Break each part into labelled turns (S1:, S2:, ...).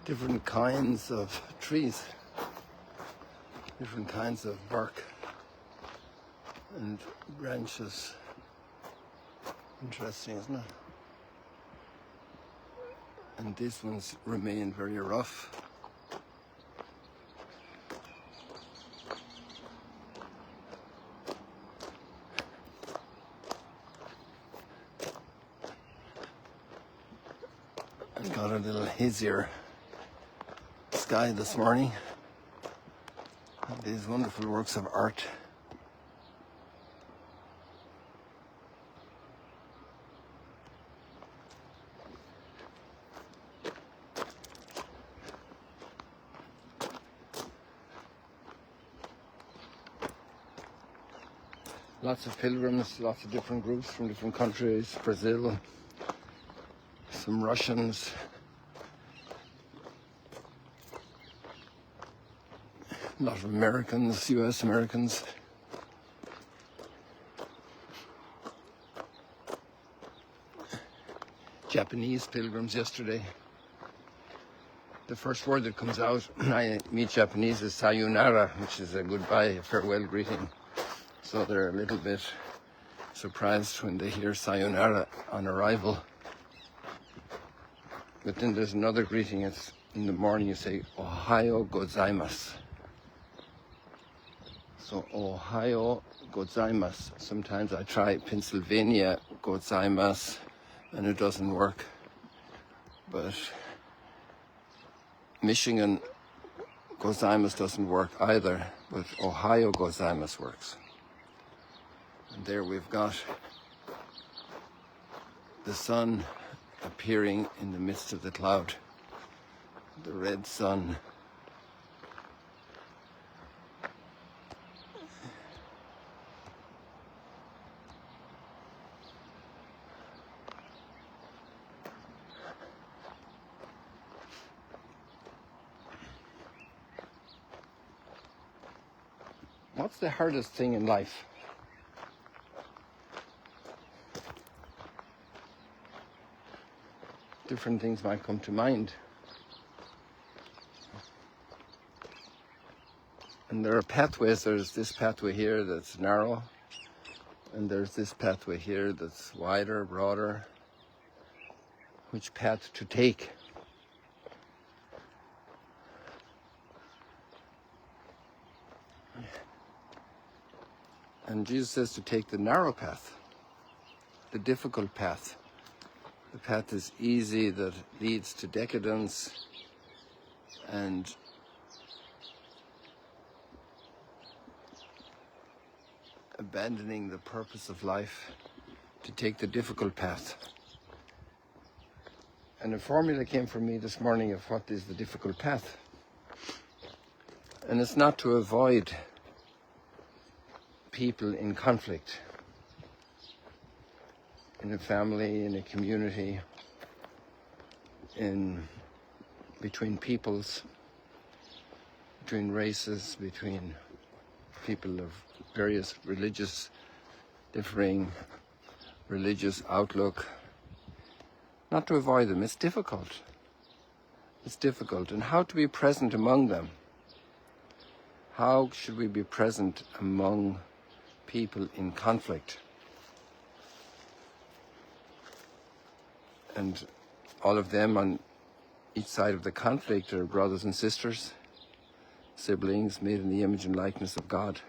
S1: different kinds of trees, different kinds of bark and branches. Interesting, isn't it? And these ones remain very rough. And got a little hazier sky this morning. And these wonderful works of art. Lots of pilgrims, lots of different groups from different countries, Brazil, some Russians, a lot of Americans, US Americans. Japanese pilgrims yesterday. The first word that comes out when I meet Japanese is sayonara, which is a goodbye, a farewell greeting. So they're a little bit surprised when they hear sayonara on arrival. But then there's another greeting. It's in the morning you say Ohayo gozaimasu. So Ohayo gozaimasu. Sometimes I try Pennsylvania gozaimasu and it doesn't work. But Michigan gozaimasu doesn't work either. But Ohayo gozaimasu works. And there we've got the sun appearing in the midst of the cloud, the red sun. What's the hardest thing in life? Different things might come to mind. And there are pathways. There's this pathway here that's narrow, and there's this pathway here that's wider, broader. Which path to take? And Jesus says to take the narrow path, the difficult path. The path is easy, that leads to decadence and abandoning the purpose of life to take the difficult path. And a formula came from me this morning of what is the difficult path. And it's not to avoid people in conflict. In a family, in a community, between peoples, between races, between people of various differing religious outlook. Not to avoid them, it's difficult. It's difficult. And how to be present among them? How should we be present among people in conflict? And all of them on each side of the conflict are brothers and sisters, siblings made in the image and likeness of God.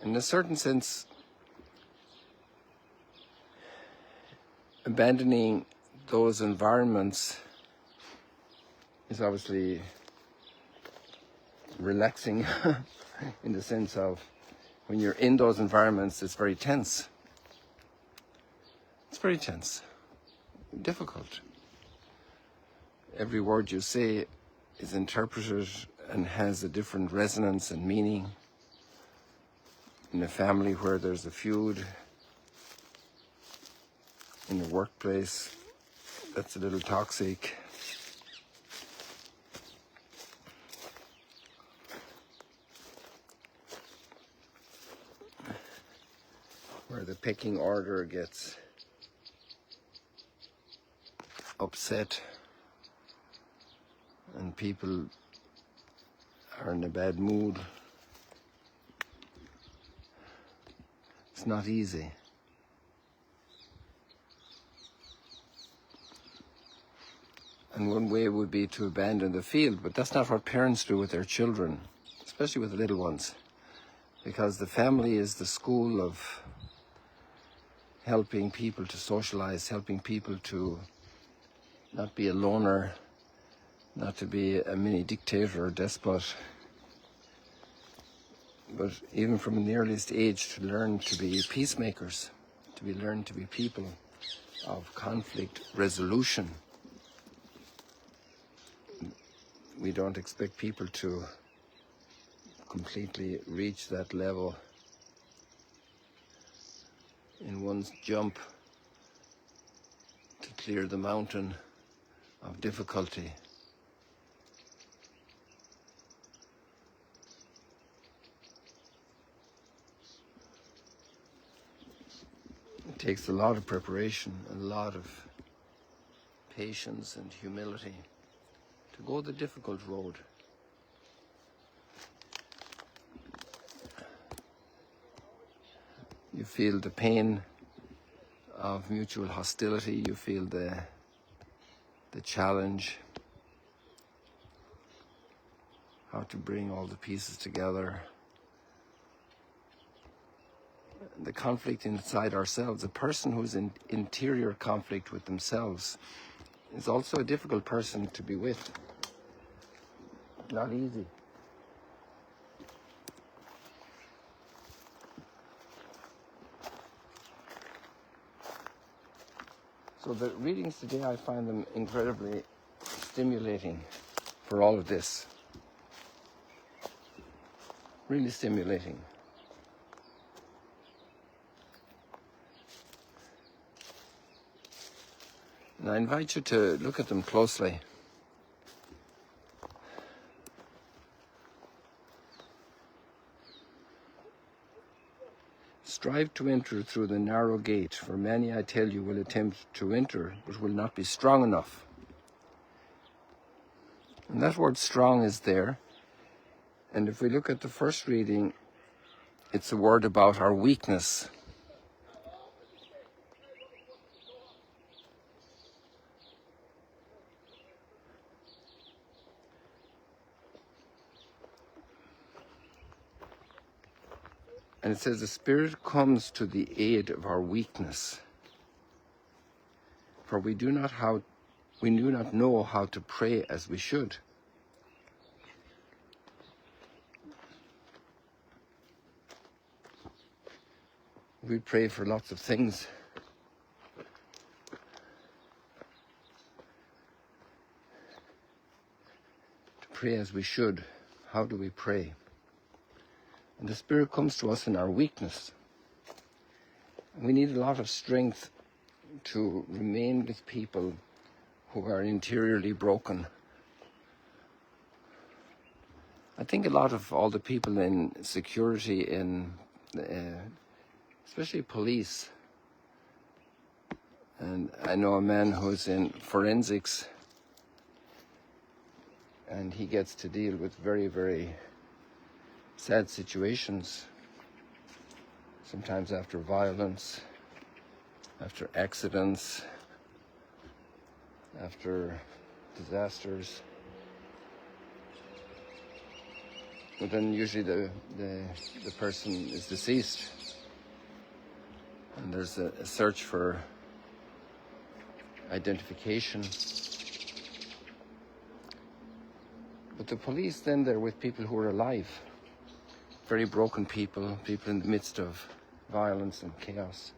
S1: In a certain sense, abandoning those environments is obviously relaxing in the sense of when you're in those environments, it's very tense. It's very tense, difficult. Every word you say is interpreted and has a different resonance and meaning. In a family where there's a feud, in the workplace, that's a little toxic. Where the pecking order gets upset people are in a bad mood. It's not easy. And one way would be to abandon the field, but that's not what parents do with their children, especially with the little ones, because the family is the school of helping people to socialize, helping people to not be a loner, not to be a mini dictator or despot, but even from the earliest age to learn to be peacemakers, learn to be people of conflict resolution. We don't expect people to completely reach that level in one jump to clear the mountain of difficulty. It takes a lot of preparation, a lot of patience and humility to go the difficult road. You feel the pain of mutual hostility, you feel the challenge, how to bring all the pieces together. The conflict inside ourselves, a person who's in interior conflict with themselves is also a difficult person to be with. Not easy. So the readings today, I find them incredibly stimulating for all of this. Really stimulating. And I invite you to look at them closely. Strive to enter through the narrow gate, for many, I tell you, will attempt to enter, but will not be strong enough. And that word strong is there. And if we look at the first reading, it's a word about our weakness. And it says, the Spirit comes to the aid of our weakness. For we do not know how to pray as we should. We pray for lots of things. To pray as we should. How do we pray? And the Spirit comes to us in our weakness. We need a lot of strength to remain with people who are interiorly broken. I think a lot of all the people in security, in especially police, and I know a man who's in forensics, and he gets to deal with very, very sad situations, sometimes after violence, after accidents, after disasters. But then usually the person is deceased, and there's a search for identification. But the police then, they're with people who are alive. Very broken people in the midst of violence and chaos.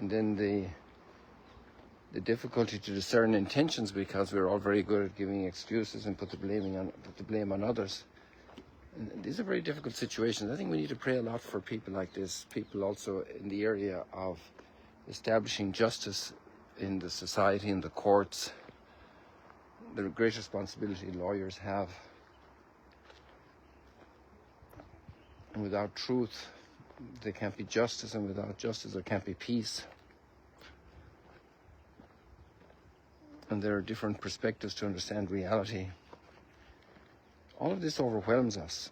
S1: And then the difficulty to discern intentions, because we're all very good at giving excuses and put the blame on others. And these are very difficult situations. I think we need to pray a lot for people like this, people also in the area of establishing justice in the society, in the courts. The great responsibility lawyers have. And without truth, there can't be justice, and without justice, there can't be peace. and there are different perspectives to understand reality. All of this overwhelms us.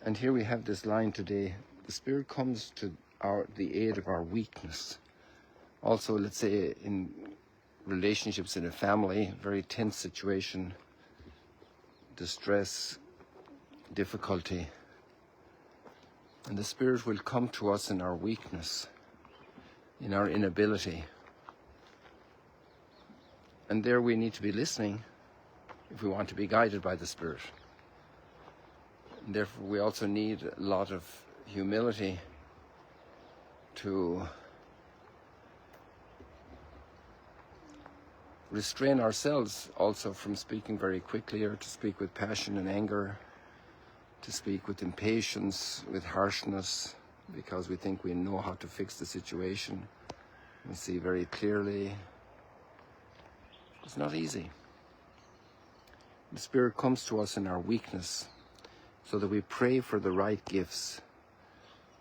S1: And here we have this line today: the Spirit comes to the aid of our weakness. Also, let's say in relationships in a family, very tense situation, distress, difficulty, and the Spirit will come to us in our weakness, in our inability. And there we need to be listening if we want to be guided by the Spirit. And therefore we also need a lot of humility to restrain ourselves also from speaking very quickly, or to speak with passion and anger, to speak with impatience, with harshness, because we think we know how to fix the situation. We see very clearly. It's not easy. The Spirit comes to us in our weakness, so that we pray for the right gifts.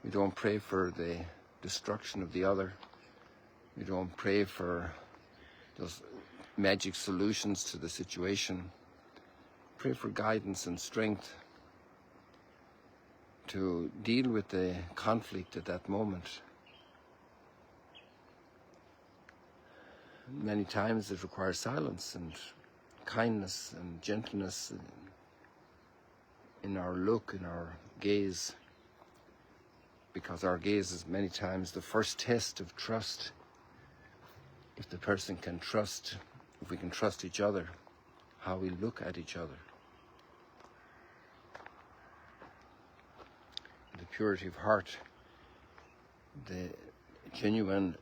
S1: We don't pray for the destruction of the other. We don't pray for those magic solutions to the situation. Pray for guidance and strength to deal with the conflict at that moment. Many times it requires silence and kindness and gentleness in our look, in our gaze, because our gaze is many times the first test of trust. If the person can trust, if we can trust each other, how we look at each other. The purity of heart, the genuine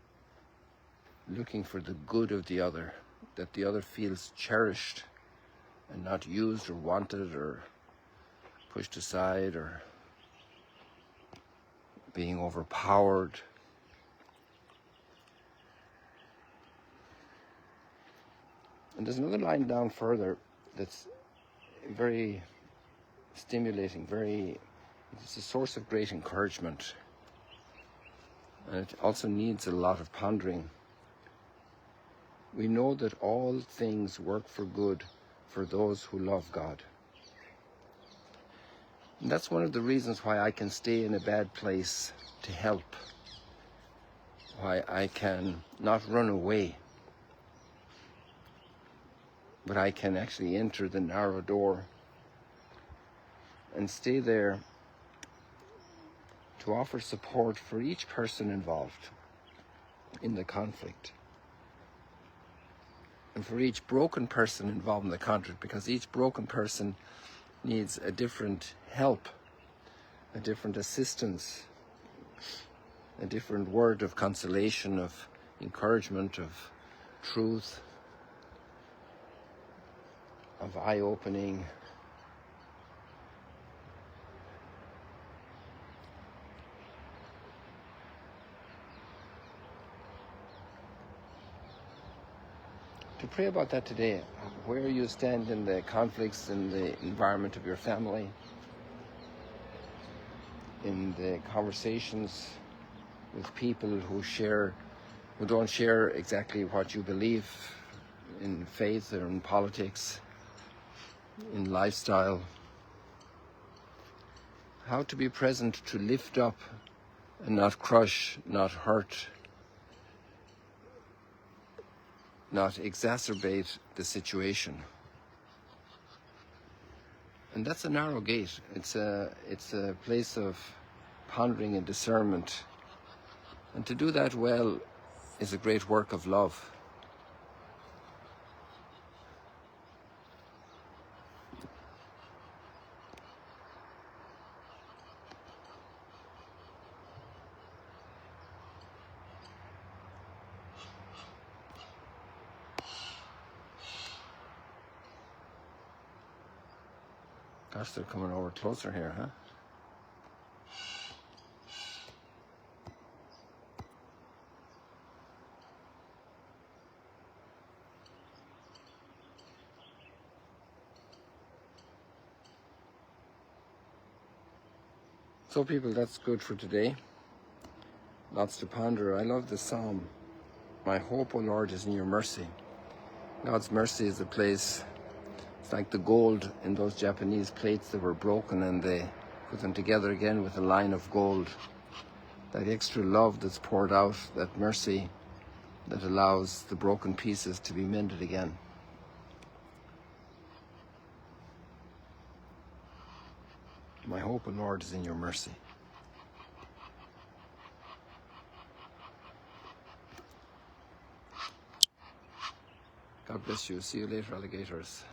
S1: looking for the good of the other, that the other feels cherished and not used or wanted or pushed aside or being overpowered. And there's another line down further that's very stimulating, it's a source of great encouragement. And it also needs a lot of pondering. We know that all things work for good for those who love God. And that's one of the reasons why I can stay in a bad place to help. Why I can not run away, but I can actually enter the narrow door and stay there to offer support for each person involved in the conflict. And for each broken person involved in the conflict, because each broken person needs a different help, a different assistance, a different word of consolation, of encouragement, of truth, of eye-opening. To pray about that today, where you stand in the conflicts, in the environment of your family, in the conversations with people who don't share exactly what you believe in faith or in politics, in lifestyle. How to be present to lift up and not crush, not hurt, not exacerbate the situation. And that's a narrow gate. It's a place of pondering and discernment. And to do that well is a great work of love. Gosh, they're coming over closer here, huh? So people, that's good for today. Lots to ponder. I love this psalm. My hope, O Lord, is in your mercy. God's mercy is a place, it's like the gold in those Japanese plates that were broken and they put them together again with a line of gold. That extra love that's poured out, that mercy that allows the broken pieces to be mended again. My hope, O Lord, is in your mercy. God bless you. See you later, alligators.